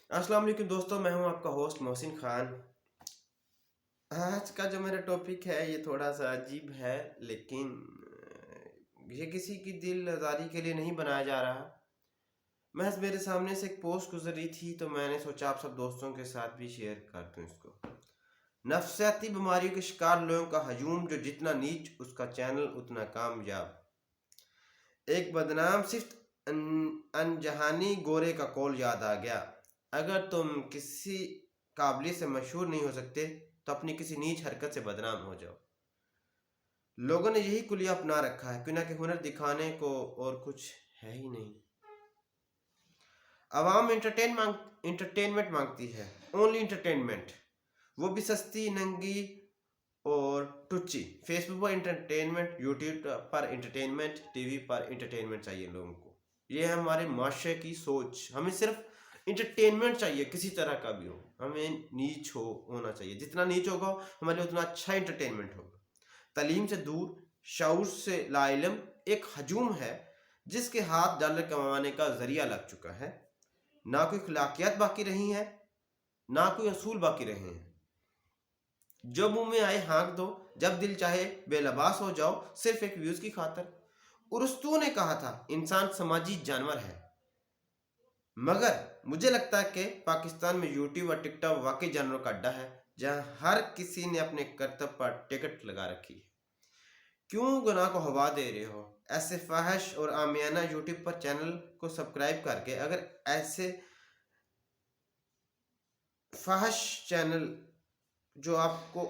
अस्सलाम वालेकुम दोस्तों, मैं हूं आपका होस्ट मोहसिन खान। आज का जो मेरा टॉपिक है ये थोड़ा सा अजीब है, लेकिन ये किसी की दिल आज़ारी के लिए नहीं बनाया जा रहा। महज मेरे सामने से एक पोस्ट गुजरी थी तो मैंने सोचा आप सब दोस्तों के साथ भी शेयर कर दूं इसको। नफसियाती बीमारियों के शिकार लोगों का हजूम, जो जितना नीच उसका चैनल उतना कामयाब। एक बदनाम सिर्फ अनजहानी गोरे का कौल याद आ गया। अगर तुम किसी काबिलियत से मशहूर नहीं हो सकते तो अपनी किसी नीच हरकत से बदनाम हो जाओ। लोगों ने यही कुलिया अपना रखा है, क्यों ना कि हुनर दिखाने को और कुछ है ही नहीं। आवाम इंटरटेनमेंट मांगती है, ओनली इंटरटेनमेंट, वो भी सस्ती, नंगी और टुच्ची। फेसबुक पर इंटरटेनमेंट, यूट्यूब पर इंटरटेनमेंट, टीवी पर इंटरटेनमेंट चाहिए लोगों को। ये है हमारे माशरे की सोच। हमें सिर्फ इंटरटेनमेंट चाहिए, किसी तरह का भी हो। हमें नीच होना चाहिए, जितना नीच होगा हमारे लिए उतना अच्छा इंटरटेनमेंट होगा। तालीम से दूर, शऊर से लाइलम एक हजूम है जिसके हाथ डॉलर कमाने का जरिया लग चुका है। ना कोई खिलाकियात बाकी रही है, ना कोई असूल बाकी रहे हैं। जो मुंह में आए हाँक दो, जब दिल चाहे बेलबास हो जाओ, सिर्फ एक व्यूज की खातर। उरस्तू ने कहा था इंसान समाजी जानवर है, मगर मुझे लगता है कि पाकिस्तान में यूट्यूब और टिकटॉक वाकई जानवरों का अड्डा है, जहां हर किसी ने अपने कर्तव्य पर टिकट लगा रखी है। क्यों गुनाह को हवा दे रहे हो? ऐसे फाहिश और आमियाना यूट्यूब पर चैनल को सब्सक्राइब करके, अगर ऐसे फाहिश चैनल जो आपको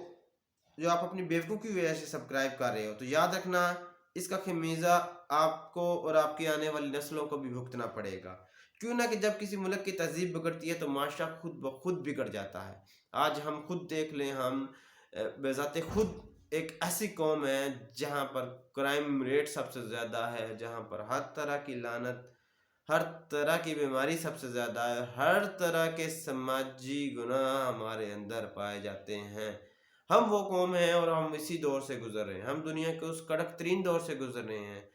जो आप अपनी बेवकूफ़ी की वजह से सब्सक्राइब कर रहे हो, तो याद रखना इसका खमीज़ा आपको और आपकी आने वाली नस्लों को भी भुगतना पड़ेगा। क्यों ना कि जब किसी मुल्क की तहजीब बिगड़ती है तो माशरा खुद ब खुद बिगड़ जाता है। आज हम खुद देख लें, हम बेज़ाते खुद एक ऐसी कौम है जहाँ पर क्राइम रेट सबसे ज़्यादा है, जहाँ पर हर तरह की लानत, हर तरह की बीमारी सबसे ज़्यादा है, हर तरह के समाजी गुनाह हमारे अंदर पाए जाते हैं। हम वो कौम हैं और हम इसी दौर से गुजर रहे हैं। हम दुनिया के उस कड़क तरीन दौर से गुजर रहे हैं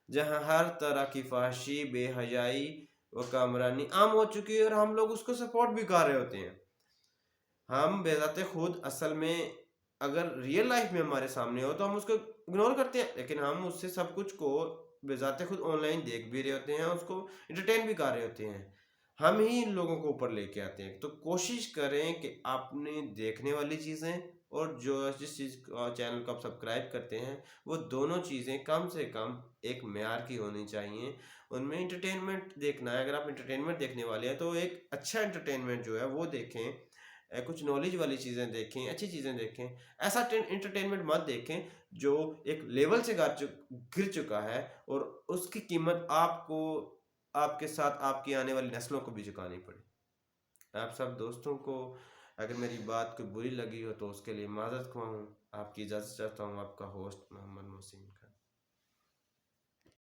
जहाँ हर तरह की फहशी, बेहयाई व कामरानी आम हो चुकी है और हम लोग उसको सपोर्ट भी कर रहे होते हैं। हम बेज़ाते खुद असल में अगर रियल लाइफ में हमारे सामने हो तो हम उसको इग्नोर करते हैं, लेकिन हम उससे सब कुछ को बेज़ाते खुद ऑनलाइन देख भी रहे होते हैं, उसको एंटरटेन भी कर रहे होते हैं। हम ही इन लोगों को ऊपर लेके आते हैं। तो कोशिश करें कि आपने देखने वाली चीज़ें और जो जिस चीज़ चैनल को आप सब्सक्राइब करते हैं, वो दोनों चीज़ें कम से कम एक मेयार की होनी चाहिए। उनमें एंटरटेनमेंट देखना है, अगर आप एंटरटेनमेंट देखने वाले हैं तो एक अच्छा एंटरटेनमेंट जो है वो देखें। कुछ नॉलेज वाली चीज़ें देखें, अच्छी चीज़ें देखें। ऐसा एंटरटेनमेंट मत देखें जो एक लेवल से गिर चुका है और उसकी कीमत आपको, आपके साथ आपकी आने वाली नस्लों को भी चुकानी पड़े। आप सब दोस्तों को अगर मेरी बात कोई बुरी लगी हो तो उसके लिए माज़रत ख्वाह हूँ। आपकी इजाज़त चाहता हूँ। आपका होस्ट मोहम्मद मोहसिन खान।